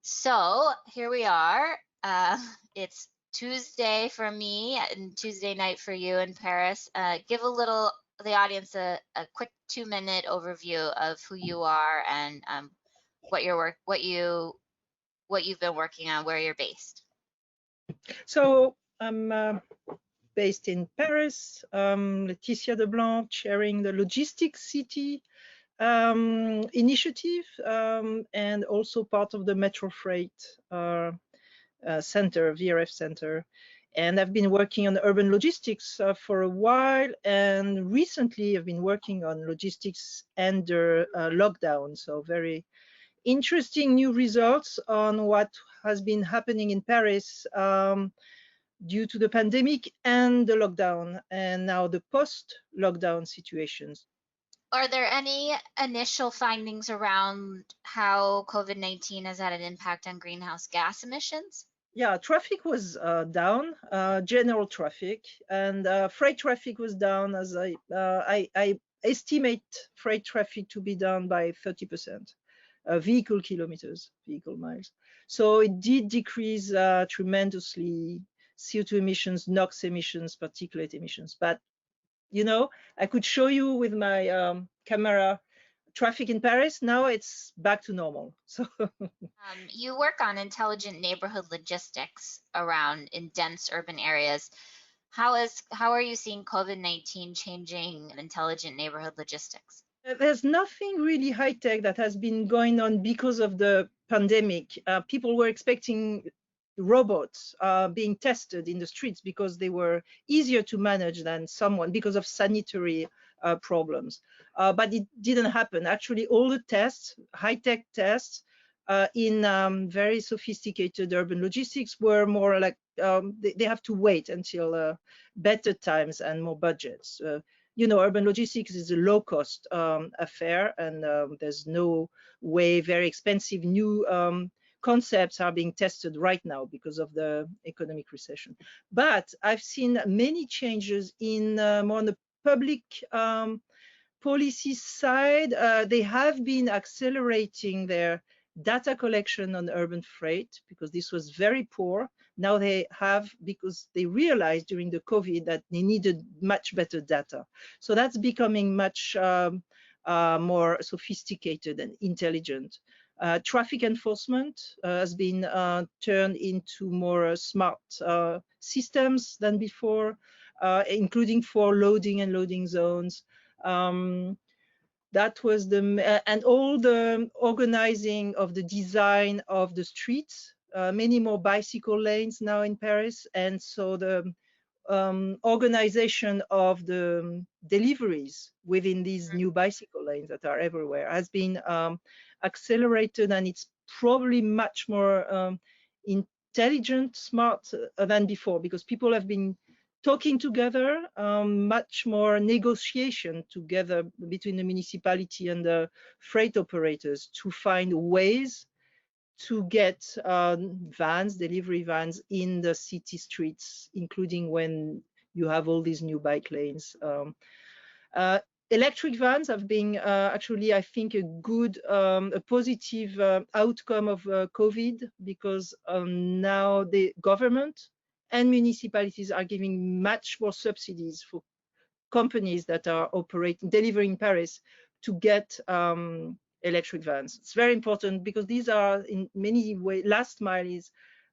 So here we are. It's Tuesday for me and Tuesday night for you in Paris. Give the audience a quick 2-minute overview of who you are and what your work, what you've been working on, where you're based. So I'm based in Paris, Laetitia Deblanc, chairing the Logistics City initiative, and also part of the Metro Freight Center, VRF Center. And I've been working on urban logistics for a while, and recently I've been working on logistics under lockdown. So very interesting new results on what has been happening in Paris due to the pandemic and the lockdown, and now the post-lockdown situations. Are there any initial findings around how COVID-19 has had an impact on greenhouse gas emissions? Yeah, traffic was down, general traffic, and freight traffic was down. As I estimate freight traffic to be down by 30%, vehicle kilometers, vehicle miles. So it did decrease tremendously CO2 emissions, NOx emissions, particulate emissions. But I could show you with my camera traffic in Paris. Now it's back to normal. So You work on intelligent neighborhood logistics around in dense urban areas. How are you seeing COVID-19 changing intelligent neighborhood logistics? there's nothing really high tech that has been going on because of the pandemic. People were expecting robots being tested in the streets because they were easier to manage than someone because of sanitary problems. But it didn't happen. Actually, all the tests, high tech tests, in very sophisticated urban logistics were more like they have to wait until better times and more budgets. Urban logistics is a low-cost affair, and there's no way very expensive new concepts are being tested right now because of the economic recession. But I've seen many changes in more on the public policy side. They have been accelerating their data collection on urban freight because this was very poor. Now they have, because they realized during the COVID that they needed much better data. So that's becoming much more sophisticated and intelligent. Traffic enforcement has been turned into more smart systems than before, including for loading and loading zones. That was and all the organizing of the design of the streets, many more bicycle lanes now in Paris, and so the organization of the deliveries within these new bicycle lanes that are everywhere has been accelerated, and it's probably much more intelligent, smart than before, because people have been talking together, much more negotiation together between the municipality and the freight operators to find ways to get vans, delivery vans in the city streets, including when you have all these new bike lanes. Electric vans have been actually, I think, a positive outcome of COVID, because now the government and municipalities are giving much more subsidies for companies that are delivering Paris to get electric vans. It's very important because these are in many ways, last mile is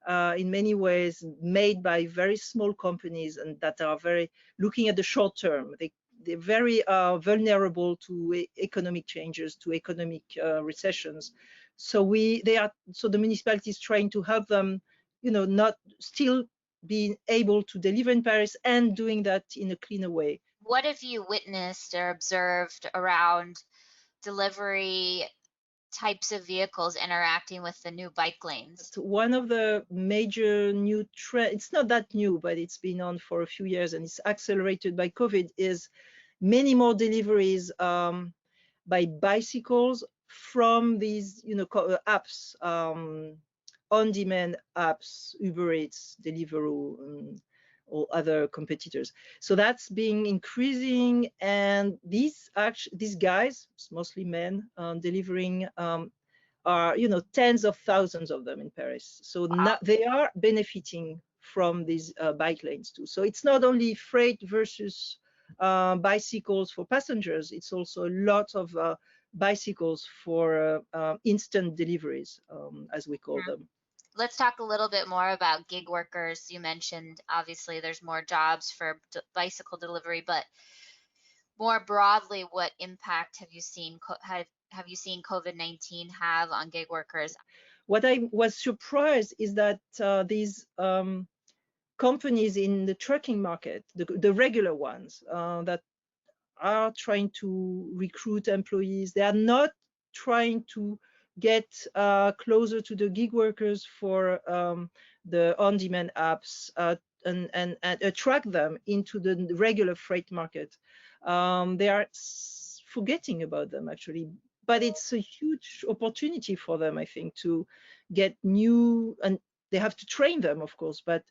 in many ways made by very small companies, and that are very looking at the short term. They're very vulnerable to economic changes, to economic recessions. So the municipality is trying to help them, not still being able to deliver in Paris and doing that in a cleaner way. What have you witnessed or observed around delivery types of vehicles interacting with the new bike lanes? One of the major new trends, it's not that new, but it's been on for a few years and it's accelerated by COVID, is many more deliveries by bicycles from these apps, on-demand apps, Uber Eats, Deliveroo, or other competitors. So that's being increasing, and these guys, mostly men, delivering, are, tens of thousands of them in Paris. So Wow. they are benefiting from these bike lanes too. So it's not only freight versus bicycles for passengers, it's also a lot of bicycles for instant deliveries, as we call Mhm. them. Let's talk a little bit more about gig workers. You mentioned obviously there's more jobs for bicycle delivery, but more broadly, what impact have you seen have you seen COVID-19 have on gig workers? What I was surprised is that these companies in the trucking market, the regular ones that are trying to recruit employees, they are not trying to get closer to the gig workers for the on-demand apps and attract them into the regular freight market. They are forgetting about them actually, but it's a huge opportunity for them, I think, to get new, and they have to train them, of course, but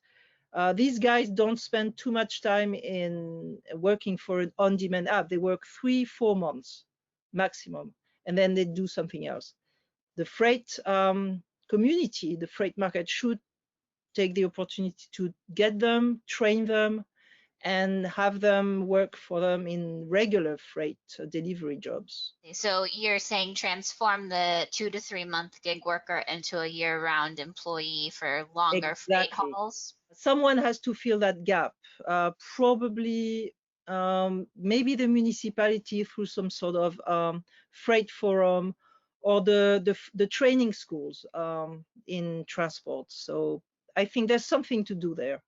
these guys don't spend too much time in working for an on-demand app. They work 3-4 months maximum, and then they do something else. The freight community, the freight market should take the opportunity to get them, train them, and have them work for them in regular freight delivery jobs. So you're saying transform the 2 to 3 month gig worker into a year-round employee for longer freight Exactly. hauls? Someone has to fill that gap. Probably, maybe the municipality through some sort of freight forum, or the training schools in transport. So I think there's something to do there.